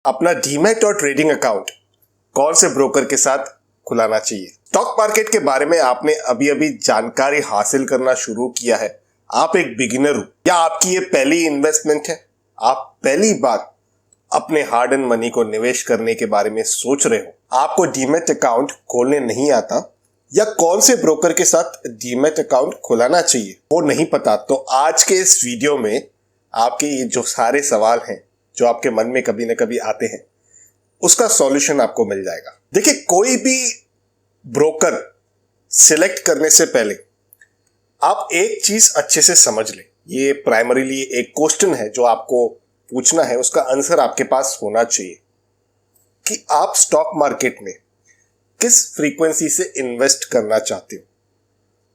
अपना डीमैट और trading account कौन से ब्रोकर के साथ खुलाना चाहिए। स्टॉक मार्केट के बारे में आपने अभी अभी जानकारी हासिल करना शुरू किया है, आप एक बिगिनर हो या आपकी ये पहली इन्वेस्टमेंट है, आप पहली बार अपने हार्ड एंड मनी को निवेश करने के बारे में सोच रहे हो, आपको डीमैट अकाउंट खोलने नहीं आता या कौन से ब्रोकर के साथ डीमैट अकाउंट खुलाना चाहिए वो नहीं पता, तो आज के इस वीडियो में आपके ये जो सारे सवाल हैं जो आपके मन में कभी ना कभी आते हैं उसका सॉल्यूशन आपको मिल जाएगा। देखिए, कोई भी ब्रोकर सिलेक्ट करने से पहले आप एक चीज अच्छे से समझ लें। ये प्राइमरीली एक क्वेश्चन है जो आपको पूछना है, उसका आंसर आपके पास होना चाहिए कि आप स्टॉक मार्केट में किस फ्रीक्वेंसी से इन्वेस्ट करना चाहते हो।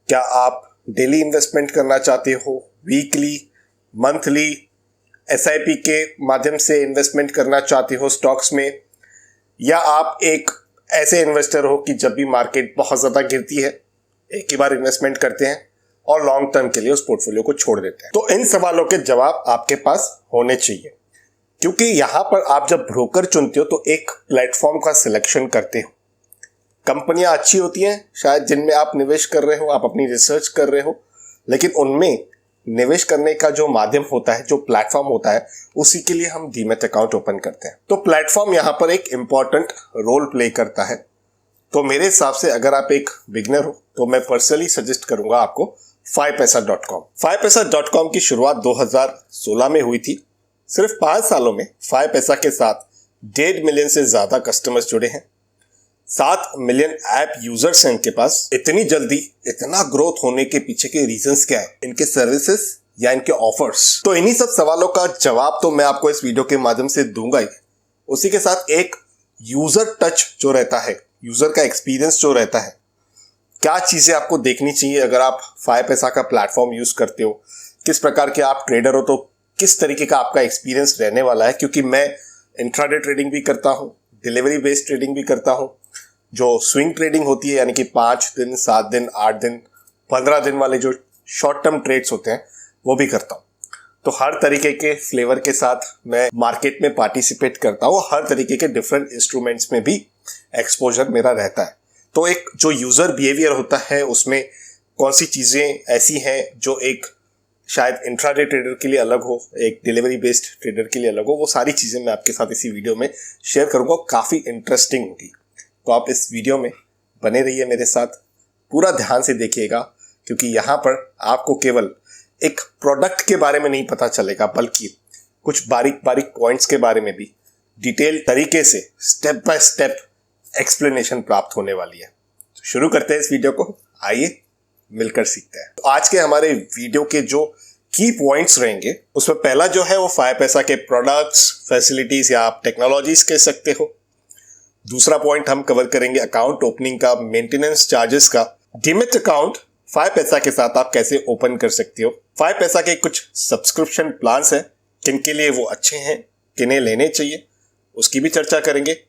क्या आप डेली इन्वेस्टमेंट करना चाहते हो, वीकली, मंथली, एसआईपी के माध्यम से इन्वेस्टमेंट करना चाहते हो स्टॉक्स में, या आप एक ऐसे इन्वेस्टर हो कि जब भी मार्केट बहुत ज़्यादा गिरती है एक ही बार इन्वेस्टमेंट करते हैं और लॉन्ग टर्म के लिए उस पोर्टफोलियो को छोड़ देते हैं। तो इन सवालों के जवाब आपके पास होने चाहिए, क्योंकि यहाँ पर आप जब ब्रोकर चुनते हो तो एक प्लेटफॉर्म का सिलेक्शन करते हो। कंपनियां अच्छी होती हैं शायद जिनमें आप निवेश कर रहे हो, आप अपनी रिसर्च कर रहे हो, लेकिन उनमें निवेश करने का जो माध्यम होता है, जो प्लेटफॉर्म होता है, उसी के लिए हम डीमैट अकाउंट ओपन करते हैं। तो प्लेटफॉर्म यहाँ पर एक इंपॉर्टेंट रोल प्ले करता है। तो मेरे हिसाब से अगर आप एक बिगनर हो तो मैं पर्सनली सजेस्ट करूंगा आपको FivePaisa.com। FivePaisa.com की शुरुआत 2016 में हुई थी। सिर्फ 5 सालों में FivePaisa के साथ 1.5 मिलियन से ज्यादा कस्टमर्स जुड़े हैं। 7 मिलियन ऐप यूजर्स हैं इनके पास। इतनी जल्दी इतना ग्रोथ होने के पीछे के रीजंस क्या है, इनके सर्विसेज या इनके ऑफर्स? तो इन्हीं सब सवालों का जवाब तो मैं आपको इस वीडियो के माध्यम से दूंगा ही। उसी के साथ एक यूजर टच जो रहता है, यूजर का एक्सपीरियंस जो रहता है, क्या चीजें आपको देखनी चाहिए अगर आप FivePaisa का प्लेटफॉर्म यूज करते हो, किस प्रकार के आप ट्रेडर हो तो किस तरीके का आपका एक्सपीरियंस रहने वाला है। क्योंकि मैं इंट्राडे ट्रेडिंग भी करता हूँ, डिलीवरी बेस्ड ट्रेडिंग भी करता हूँ, जो स्विंग ट्रेडिंग होती है यानी कि 5 दिन, 7 दिन, 8 दिन, 15 दिन वाले जो शॉर्ट टर्म ट्रेड्स होते हैं वो भी करता हूँ। तो हर तरीके के फ्लेवर के साथ मैं मार्केट में पार्टिसिपेट करता हूँ। हर तरीके के डिफरेंट इंस्ट्रूमेंट्स में भी एक्सपोजर मेरा रहता है। तो एक जो यूजर बिहेवियर होता है उसमें कौन सी चीजें ऐसी हैं जो एक शायद इंट्राडे ट्रेडर के लिए अलग हो, एक डिलीवरी बेस्ड ट्रेडर के लिए अलग हो, वो सारी चीजें मैं आपके साथ इसी वीडियो में शेयर करूंगा। काफी इंटरेस्टिंग होगी, तो आप इस वीडियो में बने रहिए मेरे साथ, पूरा ध्यान से देखिएगा, क्योंकि यहाँ पर आपको केवल एक प्रोडक्ट के बारे में नहीं पता चलेगा बल्कि कुछ बारीक बारीक पॉइंट्स के बारे में भी डिटेल तरीके से स्टेप बाय स्टेप एक्सप्लेनेशन प्राप्त होने वाली है। तो शुरू करते हैं इस वीडियो को, आइए मिलकर सीखते हैं। तो आज के हमारे वीडियो के जो की पॉइंट्स रहेंगे उसमें पहला जो है वो FivePaisa के प्रोडक्ट्स, फैसिलिटीज या आप टेक्नोलॉजीज कह सकते हो। दूसरा पॉइंट हम कवर करेंगे अकाउंट ओपनिंग का, मेंटेनेंस चार्जेस का, डीमैट अकाउंट FivePaisa के साथ आप कैसे ओपन कर सकते हो, FivePaisa के कुछ सब्सक्रिप्शन प्लान्स हैं, किन के लिए वो अच्छे हैं, किन्हें लेने चाहिए, उसकी भी चर्चा करेंगे।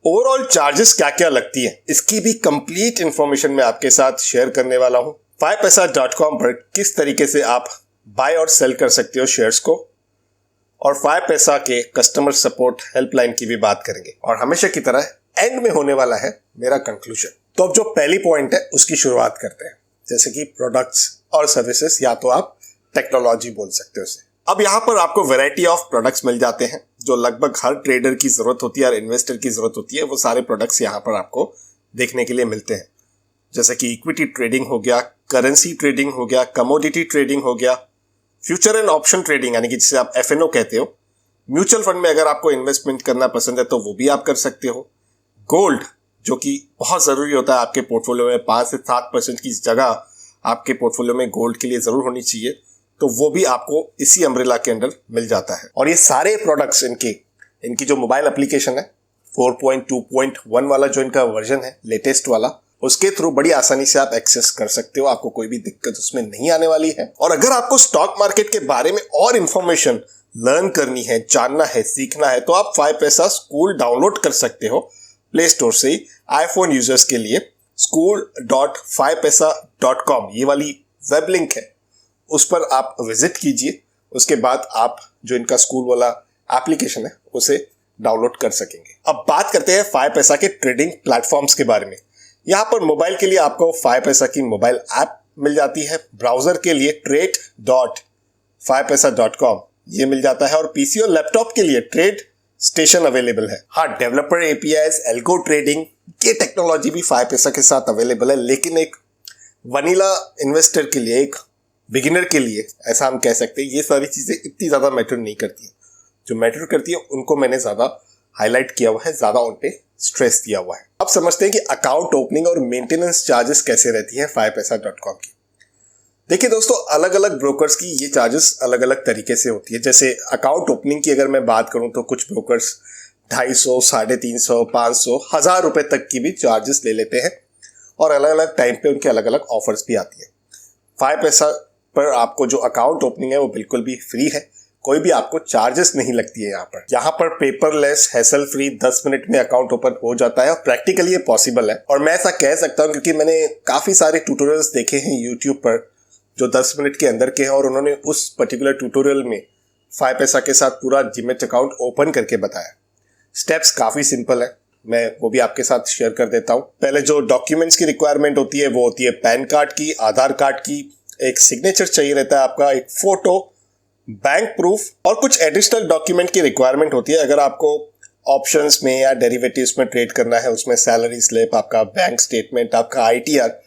ओवरऑल चार्जेस क्या क्या लगती है इसकी भी कंप्लीट इंफॉर्मेशन मैं आपके साथ शेयर करने वाला हूं। FivePaisa.com पर किस तरीके से आप बाय और सेल कर सकते हो शेयर्स को, और FivePaisa के कस्टमर सपोर्ट हेल्पलाइन की भी बात करेंगे। और हमेशा की तरह एंड में होने वाला है मेरा कंक्लूजन। तो अब जो पहली पॉइंट है उसकी शुरुआत करते हैं, जैसे कि प्रोडक्ट्स और सर्विसेज, या तो आप टेक्नोलॉजी बोल सकते हो उसे। अब यहाँ पर आपको वैरायटी ऑफ प्रोडक्ट्स मिल जाते हैं जो लगभग हर ट्रेडर की जरूरत होती है और इन्वेस्टर की जरूरत होती है। वो सारे प्रोडक्ट्स यहाँ पर आपको देखने के लिए मिलते हैं, जैसे कि इक्विटी ट्रेडिंग हो गया, करेंसी ट्रेडिंग हो गया, कमोडिटी ट्रेडिंग हो गया, फ्यूचर एंड ऑप्शन ट्रेडिंग यानी कि जिसे आप FNO कहते हो। म्यूचुअल फंड में अगर आपको इन्वेस्टमेंट करना पसंद है तो वो भी आप कर सकते हो। गोल्ड, जो कि बहुत जरूरी होता है आपके पोर्टफोलियो में, 5 से 7% की जगह आपके पोर्टफोलियो में गोल्ड के लिए जरूर होनी चाहिए, तो वो भी आपको इसी अम्ब्रेला के अंडर मिल जाता है। और ये सारे प्रोडक्ट्स इनकी जो मोबाइल एप्लीकेशन है 4.2.1 वाला जो इनका वर्जन है लेटेस्ट वाला, उसके थ्रू बड़ी आसानी से आप एक्सेस कर सकते हो, आपको कोई भी दिक्कत उसमें नहीं आने वाली है। और अगर आपको स्टॉक मार्केट के बारे में और इंफॉर्मेशन लर्न करनी है, जानना है, सीखना है, तो आप FivePaisa स्कूल डाउनलोड कर सकते हो प्ले स्टोर से ही। आईफोन यूजर्स के लिए school.fivepaisa.com ये वाली वेब लिंक है, उस पर आप विजिट कीजिए। उसके बाद आप जो इनका स्कूल वाला एप्लीकेशन है उसे डाउनलोड कर सकेंगे। अब बात करते हैं 5 पैसा के ट्रेडिंग प्लेटफॉर्म्स के बारे में। यहाँ पर मोबाइल के लिए आपको 5 पैसा की मोबाइल ऐप मिल जाती है, ब्राउजर के लिए trade.5paisa.com ये मिल जाता है, और पीसी और लैपटॉप के लिए ट्रेड स्टेशन अवेलेबल है। हाँ, डेवलपर एपीआईज, एल्गो ट्रेडिंग, ये टेक्नोलॉजी भी 5 पैसा के साथ अवेलेबल है, लेकिन एक वनीला इन्वेस्टर के लिए, एक बिगिनर के लिए ऐसा हम कह सकते हैं, ये सारी चीजें इतनी ज्यादा मैटर नहीं करती हैं। जो मैटर करती है उनको मैंने ज्यादा हाईलाइट किया हुआ है, ज्यादा उन पे स्ट्रेस दिया हुआ है। अब समझते हैं कि अकाउंट ओपनिंग और मेंटेनेंस चार्जेस कैसे रहती है 5paisa.com की। देखिए दोस्तों, अलग अलग ब्रोकर्स की ये चार्जेस अलग अलग तरीके से होती है। जैसे अकाउंट ओपनिंग की अगर मैं बात करूं तो कुछ ब्रोकर्स 250, 350, 500, 1000 रुपए तक की भी चार्जेस ले लेते हैं, और अलग अलग टाइम पे उनके अलग अलग ऑफर्स भी आती है। 5 पैसा पर आपको जो अकाउंट ओपनिंग है वो बिल्कुल भी फ्री है, कोई भी आपको चार्जेस नहीं लगती है। यहाँ पर पेपरलेस, हैसल फ्री 10 मिनट में अकाउंट ओपन हो जाता है, और प्रैक्टिकली ये पॉसिबल है। और मैं ऐसा कह सकता हूँ क्योंकि मैंने काफी सारे ट्यूटोरियल्स देखे हैं यूट्यूब पर जो 10 मिनट के अंदर के हैं, और उन्होंने उस पर्टिकुलर ट्यूटोरियल में 5 पैसा के साथ पूरा डीमैट अकाउंट ओपन करके बताया। स्टेप्स काफी सिंपल है, मैं वो भी आपके साथ शेयर कर देता हूँ। पहले जो डॉक्यूमेंट्स की रिक्वायरमेंट होती है वो होती है पैन कार्ड की, आधार कार्ड की, एक सिग्नेचर चाहिए रहता है आपका, एक फोटो, बैंक प्रूफ, और कुछ एडिशनल डॉक्यूमेंट की रिक्वायरमेंट होती है अगर आपको ऑप्शंस में या डेरिवेटिव्स में ट्रेड करना है। उसमें सैलरी स्लिप, आपका बैंक स्टेटमेंट, आपका आईटीआर,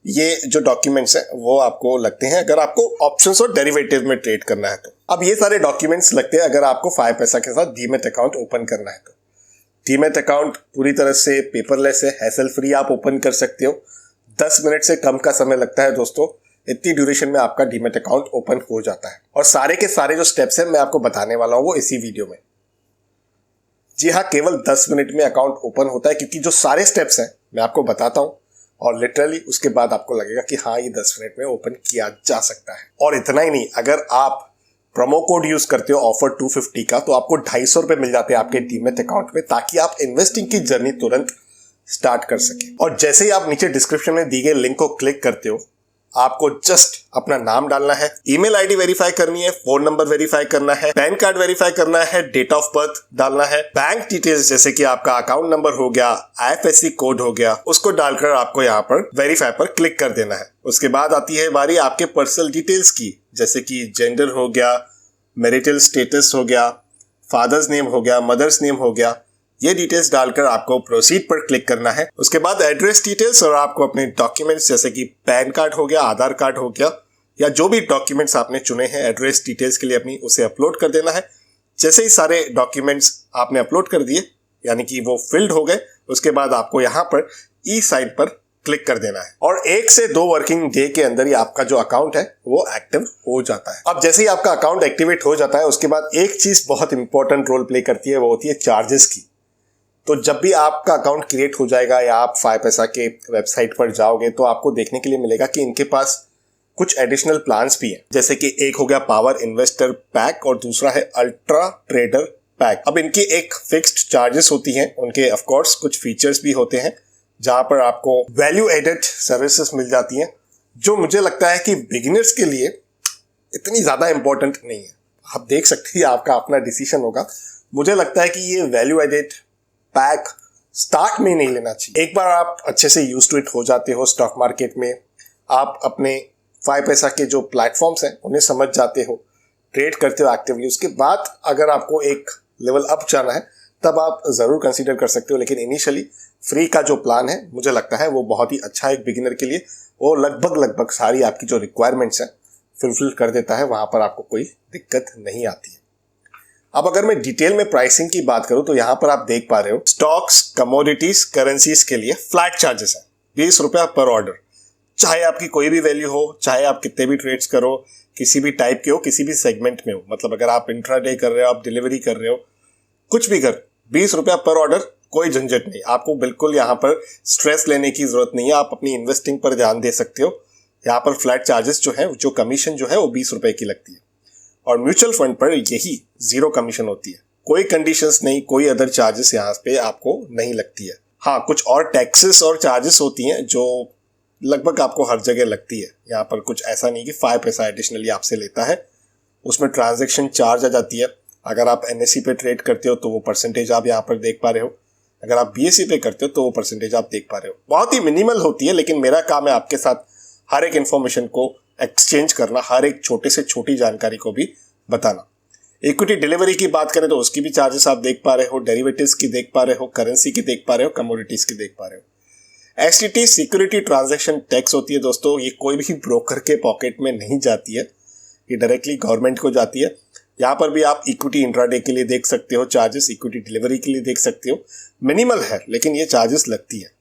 ये जो डॉक्यूमेंट्स हैं वो आपको लगते हैं अगर आपको ऑप्शंस और डेरिवेटिव में ट्रेड करना है तो। अब ये सारे डॉक्यूमेंट्स लगते हैं अगर आपको 5 पैसा के साथ डीमैट अकाउंट ओपन करना है तो। डीमैट अकाउंट पूरी तरह से पेपरलेस है, हैसल फ्री, आप ओपन कर सकते हो। 10 मिनट से कम का समय लगता है दोस्तों, इतनी ड्यूरेशन में आपका डीमैट अकाउंट ओपन हो जाता है। और सारे के सारे जो स्टेप्स हैं मैं आपको बताने वाला हूँ वो इसी वीडियो में। जी हाँ, केवल 10 मिनट में अकाउंट ओपन होता है, क्योंकि जो सारे स्टेप्स हैं मैं आपको बताता हूँ, और लिटरली उसके बाद आपको लगेगा कि हाँ, ये 10 मिनट में ओपन किया जा सकता है। और इतना ही नहीं, अगर आप प्रोमो कोड यूज करते हो ऑफर 250 का, तो आपको 250 रुपए मिल जाते हैं आपके डीमैट अकाउंट में, ताकि आप इन्वेस्टिंग की जर्नी तुरंत स्टार्ट कर सके। और जैसे ही आप नीचे डिस्क्रिप्शन में दी गई लिंक को क्लिक करते हो, आपको जस्ट अपना नाम डालना है, ईमेल आईडी वेरीफाई करनी है, फोन नंबर वेरीफाई करना है, पैन कार्ड वेरीफाई करना है, डेट ऑफ बर्थ डालना है, बैंक डिटेल्स जैसे कि आपका अकाउंट नंबर हो गया, आईएफएससी कोड हो गया, उसको डालकर आपको यहाँ पर वेरीफाई पर क्लिक कर देना है। उसके बाद आती है बारी आपके पर्सनल डिटेल्स की, जैसे कि जेंडर हो गया, मैरिटल स्टेटस हो गया, फादर्स नेम हो गया, मदर्स नेम हो गया। ये डिटेल्स डालकर आपको प्रोसीड पर क्लिक करना है। उसके बाद एड्रेस डिटेल्स, और आपको अपने डॉक्यूमेंट्स जैसे कि पैन कार्ड हो गया, आधार कार्ड हो गया, या जो भी डॉक्यूमेंट्स आपने चुने हैं एड्रेस डिटेल्स के लिए अपनी, उसे अपलोड कर देना है। जैसे ही सारे डॉक्यूमेंट्स आपने अपलोड कर दिए, यानी कि वो फिल्ड हो गए, उसके बाद आपको यहाँ पर ई साइन पर क्लिक कर देना है, और 1 से 2 वर्किंग डे के अंदर ही आपका जो अकाउंट है वो एक्टिव हो जाता है। अब जैसे ही आपका अकाउंट एक्टिवेट हो जाता है, उसके बाद एक चीज बहुत इंपॉर्टेंट रोल प्ले करती है, वो होती है चार्जेस की। तो जब भी आपका अकाउंट क्रिएट हो जाएगा या आप 5 पैसा के वेबसाइट पर जाओगे, तो आपको देखने के लिए मिलेगा कि इनके पास कुछ एडिशनल प्लान्स भी हैं। जैसे कि एक हो गया पावर इन्वेस्टर पैक, और दूसरा है अल्ट्रा ट्रेडर पैक। अब इनकी एक फिक्स्ड चार्जेस होती हैं, उनके ऑफ कोर्स कुछ फीचर्स भी होते हैं, जहां पर आपको वैल्यू एडेड सर्विसेज मिल जाती हैं, जो मुझे लगता है कि बिगिनर्स के लिए इतनी ज्यादा इंपॉर्टेंट नहीं है। आप देख सकते हैं, आपका अपना डिसीजन होगा। मुझे लगता है कि ये वैल्यू एडेड पैक स्टार्ट में नहीं लेना चाहिए। एक बार आप अच्छे से यूज टू इट हो जाते हो स्टॉक मार्केट में, आप अपने 5 पैसा के जो प्लेटफॉर्म्स हैं उन्हें समझ जाते हो, ट्रेड करते हो एक्टिवली, उसके बाद अगर आपको एक लेवल अप जाना है तब आप जरूर कंसीडर कर सकते हो। लेकिन इनिशियली फ्री का जो प्लान है, मुझे लगता है वो बहुत ही अच्छा है एक बिगिनर के लिए। वो लगभग सारी आपकी जो रिक्वायरमेंट्स हैं फुलफिल कर देता है, वहां पर आपको कोई दिक्कत नहीं आती है। अब अगर मैं डिटेल में प्राइसिंग की बात करूं, तो यहाँ पर आप देख पा रहे हो स्टॉक्स, कमोडिटीज, करेंसीज के लिए फ्लैट चार्जेस है 20 रुपया पर ऑर्डर। चाहे आपकी कोई भी वैल्यू हो, चाहे आप कितने भी ट्रेड्स करो, किसी भी टाइप के हो, किसी भी सेगमेंट में हो, मतलब अगर आप इंट्राडे कर रहे हो, आप डिलीवरी कर रहे हो, कुछ भी कर, 20 रुपया पर ऑर्डर, कोई झंझट नहीं। आपको बिल्कुल यहाँ पर स्ट्रेस लेने की जरूरत नहीं है, आप अपनी इन्वेस्टिंग पर ध्यान दे सकते हो। यहाँ पर फ्लैट चार्जेस जो है, जो कमीशन जो है वो 20 रुपए की लगती है, और म्यूचुअल फंड पर यही 0 कमीशन होती है। कोई कंडीशंस नहीं, कोई अदर चार्जेस यहाँ पे आपको नहीं लगती है। हाँ, कुछ और टैक्सेस और चार्जेस होती हैं जो लगभग आपको हर जगह लगती है। यहाँ पर कुछ ऐसा नहीं कि 5 पैसा एडिशनली आपसे लेता है। उसमें ट्रांजैक्शन चार्ज आ जाती है, अगर आप NSE पे ट्रेड करते हो तो वो परसेंटेज आप यहाँ पर देख पा रहे हो, अगर आप BSE पे करते हो तो वो परसेंटेज आप देख पा रहे हो। बहुत ही मिनिमल होती है, लेकिन मेरा काम है आपके साथ हर एक इन्फॉर्मेशन को एक्सचेंज करना, हर एक छोटे से छोटी जानकारी को भी बताना। इक्विटी डिलीवरी की बात करें तो उसकी भी चार्जेस आप देख पा रहे हो, डेरिवेटिव्स की देख पा रहे हो, करेंसी की देख पा रहे हो, कमोडिटीज की देख पा रहे हो। STT सिक्योरिटी ट्रांजैक्शन टैक्स होती है दोस्तों, ये कोई भी ब्रोकर के पॉकेट में नहीं जाती है, ये डायरेक्टली गवर्नमेंट को जाती है। यहाँ पर भी आप इक्विटी इंट्राडे के लिए देख सकते हो चार्जेस, इक्विटी डिलीवरी के लिए देख सकते हो, मिनिमल है लेकिन ये चार्जेस लगती है।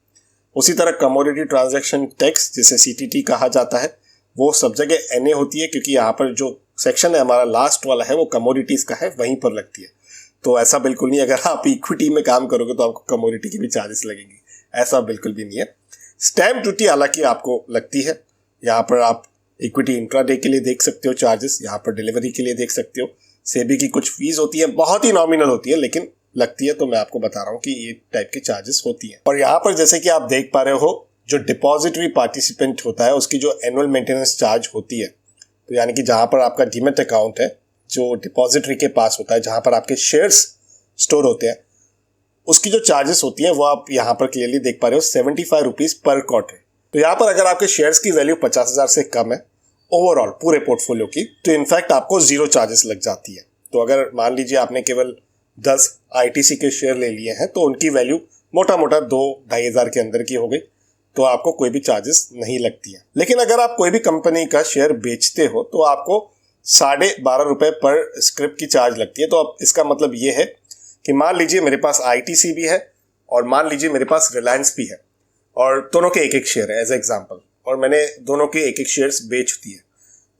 उसी तरह कमोडिटी ट्रांजैक्शन टैक्स जिसे CTT कहा जाता है, वो सब जगह NA होती है, क्योंकि यहाँ पर जो सेक्शन है हमारा लास्ट वाला है वो कमोडिटीज का है, वहीं पर लगती है। तो ऐसा बिल्कुल नहीं अगर आप इक्विटी में काम करोगे तो आपको कमोडिटी की भी चार्जेस लगेंगी, ऐसा बिल्कुल भी नहीं है। स्टैम्प ड्यूटी हालांकि आपको लगती है, यहाँ पर आप इक्विटी इंट्राडे के लिए देख सकते हो चार्जेस, यहाँ पर डिलीवरी के लिए देख सकते हो। सेबी की कुछ फीस होती है, बहुत ही नॉमिनल होती है लेकिन लगती है, तो मैं आपको बता रहा हूँ कि ये टाइप की चार्जेस होती हैं। और यहाँ पर जैसे कि आप देख पा रहे हो, जो डिपॉजिटरी पार्टिसिपेंट होता है उसकी जो एनुअल मेंटेनेंस चार्ज होती है, तो यानी कि जहाँ पर आपका डीमेट अकाउंट है, जो डिपॉजिटरी के पास होता है, जहाँ पर आपके शेयर्स स्टोर होते हैं, उसकी जो चार्जेस होती है वो आप यहाँ पर क्लियरली देख पा रहे हो, 75 रुपीज़ पर क्वार्टर। तो यहाँ पर अगर आपके शेयर्स की वैल्यू 50,000 से कम है ओवरऑल पूरे पोर्टफोलियो की, तो इनफैक्ट आपको 0 चार्जेस लग जाती है। तो अगर मान लीजिए आपने केवल 10 ITC के शेयर ले लिए हैं तो उनकी वैल्यू मोटा मोटा 2-2.5 हज़ार के अंदर की हो गई, तो आपको कोई भी चार्जेस नहीं लगती है। लेकिन अगर आप कोई भी कंपनी का शेयर बेचते हो तो आपको 12.5 रुपये पर स्क्रिप की चार्ज लगती है। तो अब इसका मतलब ये है कि मान लीजिए मेरे पास ITC भी है और मान लीजिए मेरे पास रिलायंस भी है, और दोनों के एक शेयर है एज एग्जाम्पल, और मैंने दोनों के एक शेयर्स बेच दिए।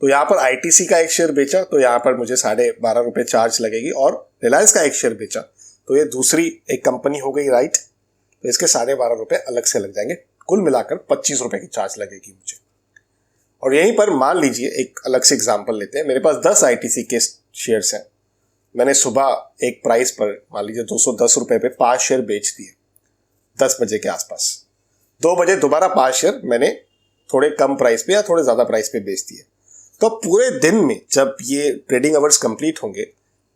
तो यहाँ पर ITC का एक शेयर बेचा तो यहाँ पर मुझे 12.5 रुपये चार्ज लगेगी, और रिलायंस का एक शेयर बेचा तो ये दूसरी एक कंपनी हो गई, राइट। तो इसके 12.5 रुपये अलग से लग जाएंगे, कुल मिलाकर 25 रुपये की चार्ज लगेगी मुझे। और यहीं पर मान लीजिए एक अलग से एग्जांपल लेते हैं, मेरे पास 10 ITC के शेयर्स हैं, मैंने सुबह एक प्राइस पर मान लीजिए 210 रुपये पे 5 शेयर बेच दिए 10 बजे के आसपास। 2 बजे दोबारा 5 शेयर मैंने थोड़े कम प्राइस पे या थोड़े ज़्यादा प्राइस पे बेच दिए। तो पूरे दिन में जब ये ट्रेडिंग आवर्स कंप्लीट होंगे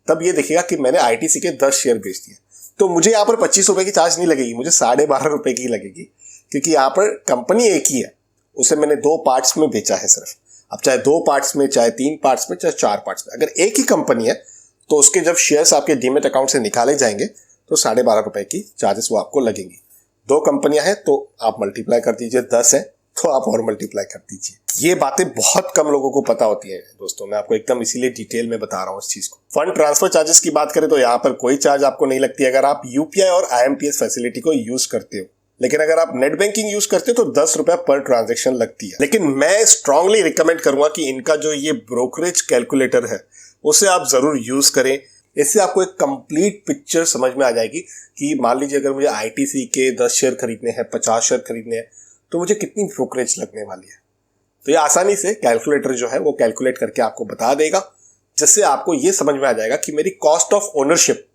तब ये दिखेगा कि मैंने ITC के 10 शेयर बेच दिए। तो मुझे यहाँ पर 25 रुपये की चार्ज नहीं लगेगी, मुझे 12.5 रुपये की लगेगी, क्योंकि यहाँ पर कंपनी एक ही है, उसे मैंने 2 पार्ट्स में बेचा है सिर्फ। अब चाहे 2 पार्ट्स में, चाहे 3 पार्ट्स में, चाहे 4 पार्ट्स में, अगर एक ही कंपनी है तो उसके जब शेयर्स आपके डीमेट अकाउंट से निकाले जाएंगे तो 12.5 रुपये की चार्जेस वो आपको लगेंगी। 2 कंपनियां हैं तो आप मल्टीप्लाई कर दीजिए, 10 है तो आप और मल्टीप्लाई कर दीजिए। ये बातें बहुत कम लोगों को पता होती है दोस्तों, मैं आपको एकदम इसीलिए डिटेल में बता रहा हूँ इस चीज को। फंड ट्रांसफर चार्जेस की बात करें तो यहाँ पर कोई चार्ज आपको नहीं लगती अगर आप UPI और IMPS फैसिलिटी को यूज करते हो। लेकिन अगर आप नेट बैंकिंग यूज करते हो तो 10 रुपया पर ट्रांजेक्शन लगती है। लेकिन मैं स्ट्रांगली रिकमेंड करूंगा कि इनका जो ये ब्रोकरेज कैलकुलेटर है उसे आप जरूर यूज करें। इससे आपको एक कंप्लीट पिक्चर समझ में आ जाएगी कि मान लीजिए अगर मुझे ITC के 10 शेयर खरीदने हैं, 50 शेयर खरीदने हैं, तो मुझे कितनी ब्रोकरेज लगने वाली है। तो ये आसानी से कैलकुलेटर जो है वो कैलकुलेट करके आपको बता देगा, जिससे आपको ये समझ में आ जाएगा कि मेरी कॉस्ट ऑफ ओनरशिप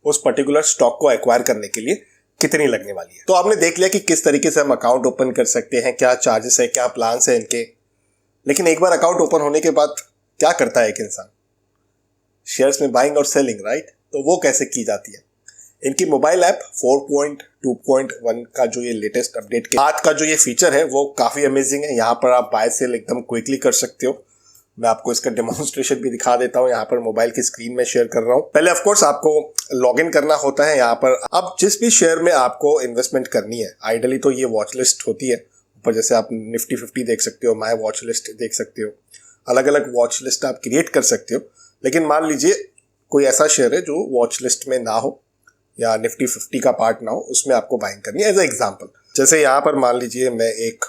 उस पर्टिकुलर स्टॉक को एक्वायर करने के लिए कितनी लगने वाली है। तो आपने देख लिया कि किस तरीके से हम अकाउंट ओपन कर सकते हैं, क्या चार्जेस है, क्या प्लान्स है इनके। लेकिन एक बार अकाउंट ओपन होने के बाद क्या करता है एक इंसान? शेयर्स में बाइंग और सेलिंग, राइट। तो वो कैसे की जाती है? इनकी मोबाइल ऐप 4.2.1 का जो ये लेटेस्ट अपडेट के बाद का जो ये फीचर है वो काफी अमेजिंग है। यहाँ पर आप बाय सेल एकदम क्विकली कर सकते हो। मैं आपको इसका डेमोन्स्ट्रेशन भी दिखा देता हूँ, यहाँ पर मोबाइल की स्क्रीन में शेयर कर रहा हूँ। पहले ऑफ कोर्स आपको लॉगिन करना होता है। यहाँ पर अब जिस भी शेयर में आपको इन्वेस्टमेंट करनी है, आइडली तो ये वॉच लिस्ट होती है ऊपर, जैसे आप निफ्टी 50 देख सकते हो, माय वॉच लिस्ट देख सकते हो, अलग अलग वॉच लिस्ट आप क्रिएट कर सकते हो। लेकिन मान लीजिए कोई ऐसा शेयर है जो वॉच लिस्ट में ना हो या निफ्टी 50 का पार्ट ना हो, उसमें आपको बाइंग करनी है। एज ए एग्जाम्पल, जैसे यहाँ पर मान लीजिए मैं एक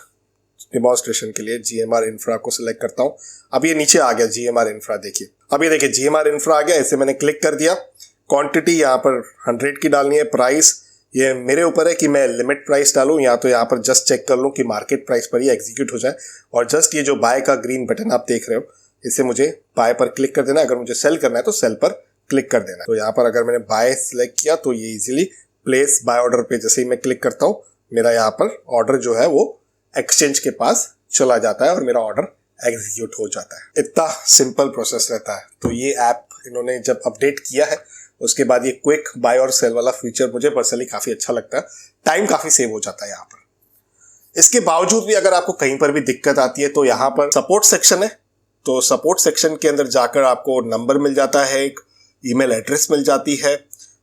डिमॉन्स्ट्रेशन के लिए GMR इंफ्रा को सिलेक्ट करता हूँ। अब ये नीचे आ गया GMR इंफ्रा, देखिए अब ये देखिए GMR इंफ्रा आ गया। इसे मैंने क्लिक कर दिया। क्वांटिटी यहाँ पर 100 की डालनी है। प्राइस ये मेरे ऊपर है कि मैं लिमिट प्राइस डालूं या तो यहाँ पर जस्ट चेक कर लूं कि मार्केट प्राइस पर ही एग्जीक्यूट हो जाए। और जस्ट ये जो बाय का ग्रीन बटन आप देख रहे हो, इसे मुझे बाय पर क्लिक कर देना। अगर मुझे सेल करना है तो सेल पर क्लिक कर देना। तो यहाँ पर अगर मैंने बाय सिलेक्ट किया तो ये इजीली प्लेस बाय ऑर्डर पे जैसे ही मैं क्लिक करता हूँ, मेरा यहाँ पर ऑर्डर जो है वो एक्सचेंज के पास चला जाता है और मेरा ऑर्डर एग्जीक्यूट हो जाता है। इतना सिंपल प्रोसेस रहता है। तो ये ऐप इन्होंने जब अपडेट किया है उसके बाद ये क्विक बाय और सेल वाला फीचर मुझे पर्सनली काफ़ी अच्छा लगता है। टाइम काफ़ी सेव हो जाता है यहाँ पर। इसके बावजूद भी अगर आपको कहीं पर भी दिक्कत आती है तो यहाँ पर सपोर्ट सेक्शन है। तो सपोर्ट सेक्शन के अंदर जाकर आपको नंबर मिल जाता है, एक ईमेल एड्रेस मिल जाती है।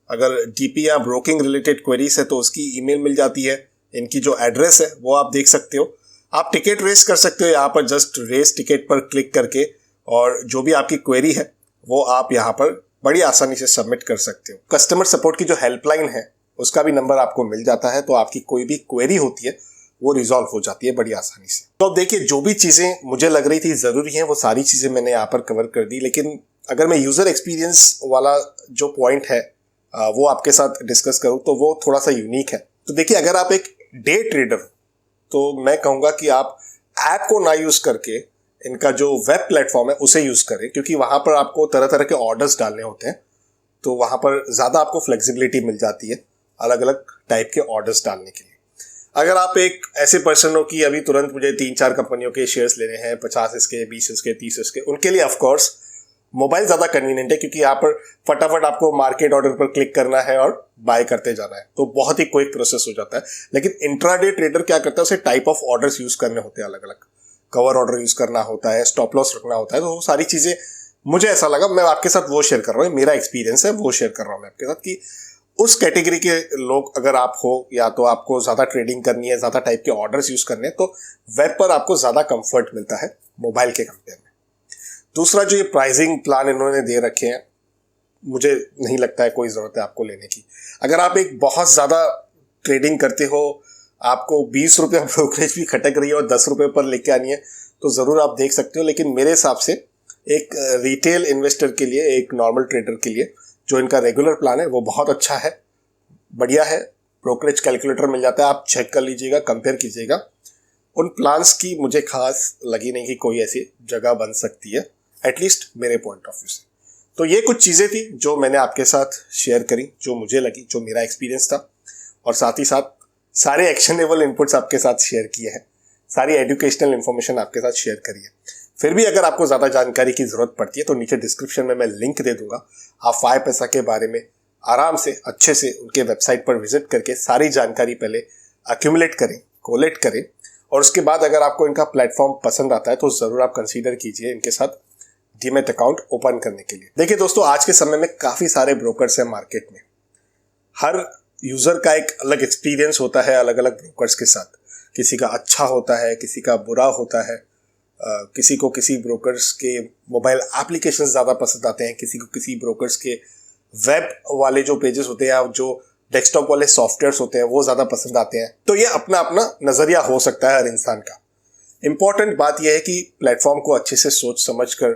अगर डीपी या ब्रोकिंग रिलेटेड क्वेरीज है तो उसकी ईमेल मिल जाती है। इनकी जो एड्रेस है वो आप देख सकते हो। आप टिकट रेस कर सकते हो यहाँ पर जस्ट रेस टिकट पर क्लिक करके, और जो भी आपकी क्वेरी है वो आप यहाँ पर बड़ी आसानी से सबमिट कर सकते हो। कस्टमर सपोर्ट की जो हेल्पलाइन है उसका भी नंबर आपको मिल जाता है। तो आपकी कोई भी क्वेरी होती है वो रिजॉल्व हो जाती है बड़ी आसानी से। तो अब देखिए, जो भी चीज़ें मुझे लग रही थी ज़रूरी हैं वो सारी चीज़ें मैंने यहाँ पर कवर कर दी। लेकिन अगर मैं यूज़र एक्सपीरियंस वाला जो पॉइंट है वो आपके साथ डिस्कस करूँ तो वो थोड़ा सा यूनिक है। तो देखिए, अगर आप एक डे ट्रेडर तो मैं कहूँगा कि आप ऐप को ना यूज़ करके इनका जो वेब प्लेटफॉर्म है उसे यूज़ करें, क्योंकि वहाँ पर आपको तरह तरह के ऑर्डर्स डालने होते हैं। तो वहाँ पर ज़्यादा आपको फ्लेक्सिबिलिटी मिल जाती है अलग अलग टाइप के ऑर्डर्स डालने के लिए। अगर आप एक ऐसे पर्सन हो कि अभी तुरंत मुझे 3-4 कंपनियों के शेयर्स लेने हैं, 50 इसके, 20 इसके, 30 इसके, उनके लिए ऑफकोर्स मोबाइल ज़्यादा कन्वीनियंट है, क्योंकि यहाँ पर फटाफट आपको मार्केट ऑर्डर पर क्लिक करना है और बाय करते जाना है। तो बहुत ही क्विक प्रोसेस हो जाता है। लेकिन इंट्राडे ट्रेडर क्या करता है, उसे टाइप ऑफ ऑर्डर्स यूज़ करने होते हैं अलग अलग। कवर ऑर्डर यूज़ करना होता है, स्टॉप लॉस रखना होता है। तो वो सारी चीज़ें मुझे ऐसा लगा, मैं आपके साथ वो शेयर कर रहा हूँ। मेरा एक्सपीरियंस है वो शेयर कर रहा हूँ मैं आपके साथ कि उस कैटेगरी के लोग अगर आप हो, या तो आपको ज़्यादा ट्रेडिंग करनी है, ज़्यादा टाइप के ऑर्डर्स यूज़ करने हैं, तो वेब पर आपको ज़्यादा कंफर्ट मिलता है मोबाइल के कंपेयर में। दूसरा, जो ये प्राइसिंग प्लान इन्होंने दे रखे हैं, मुझे नहीं लगता है कोई ज़रूरत है आपको लेने की। अगर आप एक बहुत ज़्यादा ट्रेडिंग करते हो, आपको 20 रुपये ब्रोकरेज भी खटक रही है और 10 रुपये पर लेके आनी है, तो ज़रूर आप देख सकते हो। लेकिन मेरे हिसाब से एक रिटेल इन्वेस्टर के लिए, एक नॉर्मल ट्रेडर के लिए जो इनका रेगुलर प्लान है वो बहुत अच्छा है, बढ़िया है। ब्रोकरेज कैलकुलेटर मिल जाता है, आप चेक कर लीजिएगा, कंपेयर कीजिएगा। उन प्लान्स की मुझे खास लगी नहीं कि कोई ऐसी जगह बन सकती है, एटलीस्ट मेरे पॉइंट ऑफ व्यू से। तो ये कुछ चीज़ें थी जो मैंने आपके साथ शेयर करी, जो मुझे लगी, जो मेरा एक्सपीरियंस था, और साथ ही साथ सारे एक्शनेबल इनपुट्स आपके साथ शेयर किए हैं, सारी एजुकेशनल इन्फॉर्मेशन आपके साथ शेयर करी है। फिर भी अगर आपको ज़्यादा जानकारी की ज़रूरत पड़ती है तो नीचे डिस्क्रिप्शन में मैं लिंक दे दूंगा। आप 5 पैसा के बारे में आराम से अच्छे से उनके वेबसाइट पर विजिट करके सारी जानकारी पहले अक्यूमुलेट करें, कोलेक्ट करें, और उसके बाद अगर आपको इनका प्लेटफॉर्म पसंद आता है तो ज़रूर आप कंसीडर कीजिए इनके साथ डीमैट अकाउंट ओपन करने के लिए। देखिए दोस्तों, आज के समय में काफ़ी सारे ब्रोकर्स हैं मार्केट में। हर यूज़र का एक अलग एक्सपीरियंस होता है अलग अलग ब्रोकर्स के साथ। किसी का अच्छा होता है, किसी का बुरा होता है। किसी को किसी ब्रोकर्स के मोबाइल एप्लीकेशन ज़्यादा पसंद आते हैं, किसी को किसी ब्रोकर्स के वेब वाले जो पेजेस होते हैं, जो डेस्कटॉप वाले सॉफ्टवेयर्स होते हैं वो ज़्यादा पसंद आते हैं। तो ये अपना अपना नज़रिया हो सकता है हर इंसान का। इम्पॉर्टेंट बात यह है कि प्लेटफॉर्म को अच्छे से सोच समझ कर,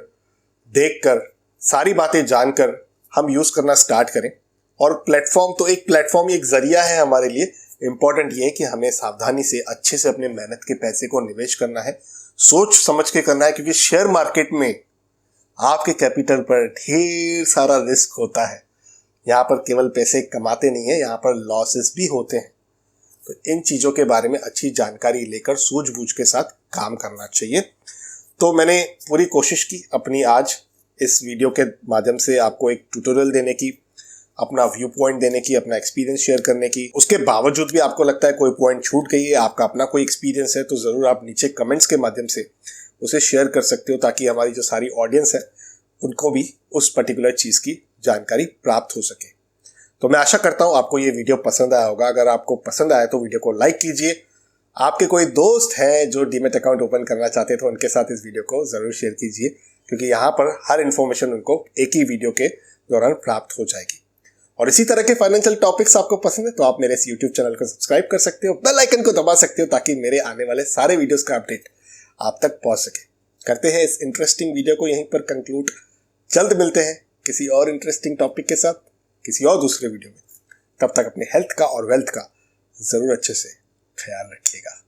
देख कर, सारी बातें जानकर हम यूज़ करना स्टार्ट करें। और प्लेटफॉर्म तो एक प्लेटफॉर्म ही एक ज़रिया है हमारे लिए। इम्पॉर्टेंट ये है कि हमें सावधानी से अच्छे से अपने मेहनत के पैसे को निवेश करना है, सोच समझ के करना है, क्योंकि शेयर मार्केट में आपके कैपिटल पर ढेर सारा रिस्क होता है। यहाँ पर केवल पैसे कमाते नहीं है, यहाँ पर लॉसेस भी होते हैं। तो इन चीज़ों के बारे में अच्छी जानकारी लेकर सूझबूझ के साथ काम करना चाहिए। तो मैंने पूरी कोशिश की अपनी आज इस वीडियो के माध्यम से आपको एक ट्यूटोरियल देने की, अपना व्यू पॉइंट देने की, अपना एक्सपीरियंस शेयर करने की। उसके बावजूद भी आपको लगता है कोई पॉइंट छूट गई है, आपका अपना कोई एक्सपीरियंस है, तो ज़रूर आप नीचे कमेंट्स के माध्यम से उसे शेयर कर सकते हो, ताकि हमारी जो सारी ऑडियंस है उनको भी उस पर्टिकुलर चीज़ की जानकारी प्राप्त हो सके। तो मैं आशा करता हूँ आपको ये वीडियो पसंद आया होगा। अगर आपको पसंद आया तो वीडियो को लाइक कीजिए। आपके कोई दोस्त हैं जो डीमैट अकाउंट ओपन करना चाहते हैं तो उनके साथ इस वीडियो को ज़रूर शेयर कीजिए, क्योंकि यहाँ पर हर इन्फॉर्मेशन उनको एक ही वीडियो के दौरान प्राप्त हो जाएगी। और इसी तरह के फाइनेंशियल टॉपिक्स आपको पसंद है तो आप मेरे इस यूट्यूब चैनल को सब्सक्राइब कर सकते हो, बेल आइकन को दबा सकते हो, ताकि मेरे आने वाले सारे वीडियोस का अपडेट आप तक पहुंच सके। करते हैं इस इंटरेस्टिंग वीडियो को यहीं पर कंक्लूड। जल्द मिलते हैं किसी और इंटरेस्टिंग टॉपिक के साथ, किसी और दूसरे वीडियो में। तब तक अपने हेल्थ का और वेल्थ का ज़रूर अच्छे से ख्याल रखिएगा।